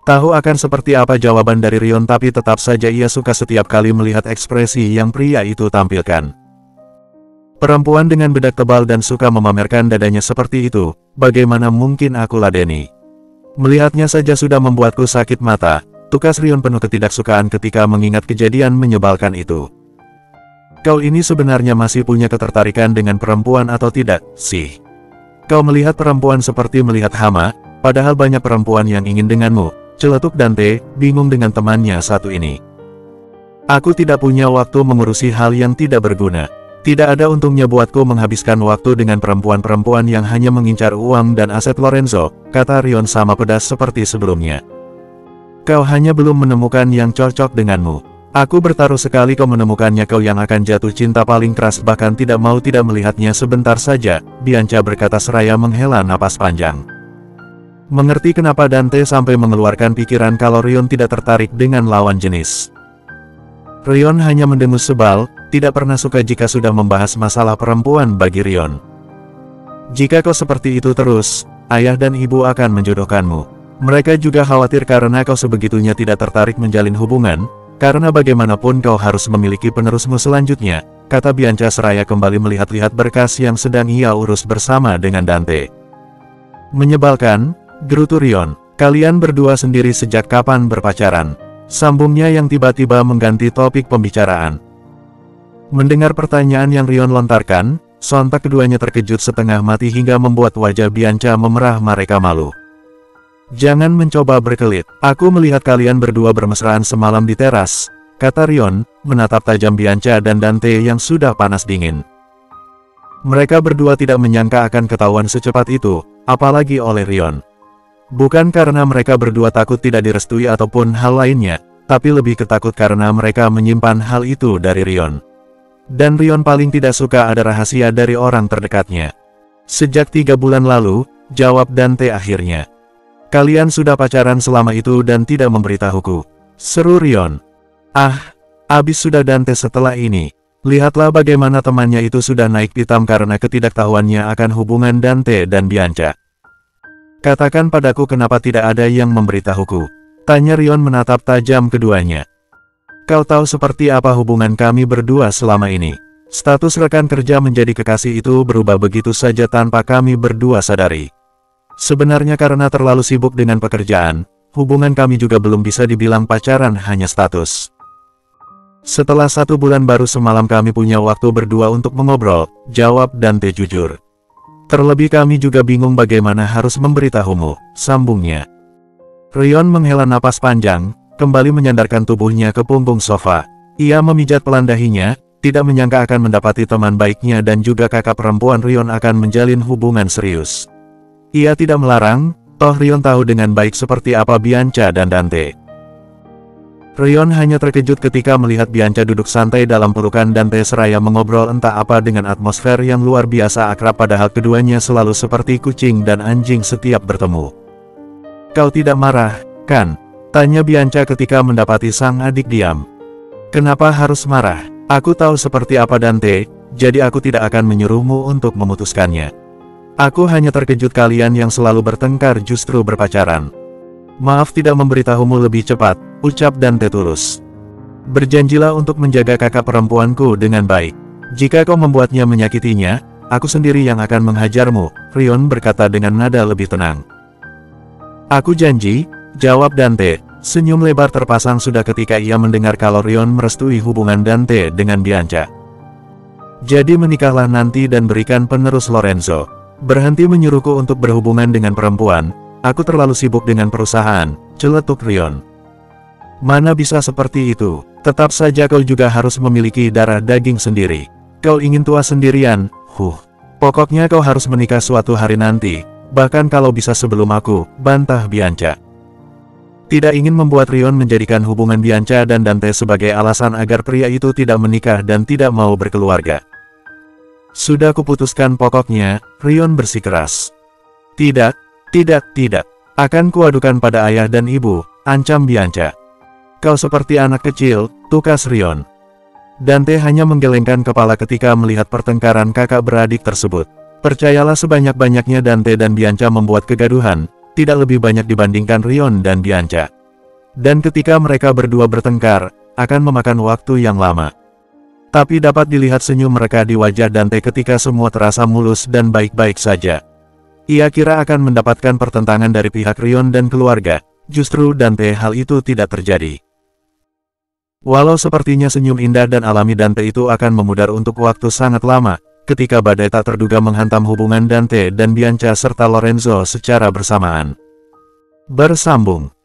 Tahu akan seperti apa jawaban dari Rion tapi tetap saja ia suka setiap kali melihat ekspresi yang pria itu tampilkan. Perempuan dengan bedak tebal dan suka memamerkan dadanya seperti itu, bagaimana mungkin aku ladeni? Melihatnya saja sudah membuatku sakit mata, tukas Rion penuh ketidaksukaan ketika mengingat kejadian menyebalkan itu. Kau ini sebenarnya masih punya ketertarikan dengan perempuan atau tidak, sih? Kau melihat perempuan seperti melihat hama, padahal banyak perempuan yang ingin denganmu, celetuk Dante, bingung dengan temannya satu ini. Aku tidak punya waktu mengurusi hal yang tidak berguna. Tidak ada untungnya buatku menghabiskan waktu dengan perempuan-perempuan yang hanya mengincar uang dan aset Lorenzo, kata Rion sama pedas seperti sebelumnya. Kau hanya belum menemukan yang cocok denganmu. Aku bertaruh sekali kau menemukannya kau yang akan jatuh cinta paling keras bahkan tidak mau tidak melihatnya sebentar saja, Bianca berkata seraya menghela napas panjang. Mengerti kenapa Dante sampai mengeluarkan pikiran kalau Rion tidak tertarik dengan lawan jenis. Rion hanya mendengus sebal, tidak pernah suka jika sudah membahas masalah perempuan bagi Rion. Jika kau seperti itu terus, ayah dan ibu akan menjodohkanmu. Mereka juga khawatir karena kau sebegitunya tidak tertarik menjalin hubungan, karena bagaimanapun kau harus memiliki penerusmu selanjutnya, kata Bianca seraya kembali melihat-lihat berkas yang sedang ia urus bersama dengan Dante. Menyebalkan, gerutu Rion, kalian berdua sendiri sejak kapan berpacaran? Sambungnya yang tiba-tiba mengganti topik pembicaraan. Mendengar pertanyaan yang Rion lontarkan, Sontak keduanya terkejut setengah mati hingga membuat wajah Bianca memerah mereka malu. "Jangan mencoba berkelit, aku melihat kalian berdua bermesraan semalam di teras," kata Rion, menatap tajam Bianca dan Dante yang sudah panas dingin. Mereka berdua tidak menyangka akan ketahuan secepat itu, apalagi oleh Rion. Bukan karena mereka berdua takut tidak direstui ataupun hal lainnya, tapi lebih ketakut karena mereka menyimpan hal itu dari Rion. Dan Rion paling tidak suka ada rahasia dari orang terdekatnya. "Sejak 3 bulan lalu," jawab Dante akhirnya. "Kalian sudah pacaran selama itu dan tidak memberitahuku," seru Rion. "Ah, abis sudah Dante setelah ini. Lihatlah bagaimana temannya itu sudah naik pitam karena ketidaktahuannya akan hubungan Dante dan Bianca. Katakan padaku kenapa tidak ada yang memberitahuku," tanya Rion menatap tajam keduanya. "Kau tahu seperti apa hubungan kami berdua selama ini. Status rekan kerja menjadi kekasih itu berubah begitu saja tanpa kami berdua sadari. Sebenarnya karena terlalu sibuk dengan pekerjaan, hubungan kami juga belum bisa dibilang pacaran, hanya status. Setelah 1 bulan baru semalam kami punya waktu berdua untuk mengobrol," jawab Dante jujur. "Terlebih kami juga bingung bagaimana harus memberitahumu," sambungnya. Rion menghela napas panjang, kembali menyandarkan tubuhnya ke punggung sofa. Ia memijat pelan dahinya, tidak menyangka akan mendapati teman baiknya dan juga kakak perempuan Rion akan menjalin hubungan serius. Ia tidak melarang, toh Rion tahu dengan baik seperti apa Bianca dan Dante. Rion hanya terkejut ketika melihat Bianca duduk santai dalam pelukan Dante seraya mengobrol entah apa dengan atmosfer yang luar biasa akrab, padahal keduanya selalu seperti kucing dan anjing setiap bertemu. "Kau tidak marah, kan?" tanya Bianca ketika mendapati sang adik diam. "Kenapa harus marah? Aku tahu seperti apa Dante, jadi aku tidak akan menyuruhmu untuk memutuskannya. Aku hanya terkejut kalian yang selalu bertengkar justru berpacaran. Maaf tidak memberitahumu lebih cepat," ucap Dante tulus. "Berjanjilah untuk menjaga kakak perempuanku dengan baik. Jika kau membuatnya menyakitinya, aku sendiri yang akan menghajarmu," Rion berkata dengan nada lebih tenang. "Aku janji," jawab Dante. Senyum lebar terpasang sudah ketika ia mendengar kalau Rion merestui hubungan Dante dengan Bianca. "Jadi menikahlah nanti dan berikan penerus Lorenzo. Berhenti menyuruhku untuk berhubungan dengan perempuan, aku terlalu sibuk dengan perusahaan," celetuk Rion. "Mana bisa seperti itu, tetap saja kau juga harus memiliki darah daging sendiri. Kau ingin tua sendirian, pokoknya kau harus menikah suatu hari nanti, bahkan kalau bisa sebelum aku," bantah Bianca. Tidak ingin membuat Rion menjadikan hubungan Bianca dan Dante sebagai alasan agar pria itu tidak menikah dan tidak mau berkeluarga. "Sudah kuputuskan pokoknya," Rion bersikeras. Tidak, akan kuadukan pada ayah dan ibu," ancam Bianca. "Kau seperti anak kecil," tukas Rion. Dante hanya menggelengkan kepala ketika melihat pertengkaran kakak beradik tersebut. Percayalah sebanyak-banyaknya Dante dan Bianca membuat kegaduhan, tidak lebih banyak dibandingkan Rion dan Bianca. Dan ketika mereka berdua bertengkar, akan memakan waktu yang lama. Tapi dapat dilihat senyum mereka di wajah Dante ketika semua terasa mulus dan baik-baik saja. Ia kira akan mendapatkan pertentangan dari pihak Rion dan keluarga, justru Dante hal itu tidak terjadi. Walau sepertinya senyum indah dan alami Dante itu akan memudar untuk waktu sangat lama, ketika badai tak terduga menghantam hubungan Dante dan Bianca serta Lorenzo secara bersamaan. Bersambung.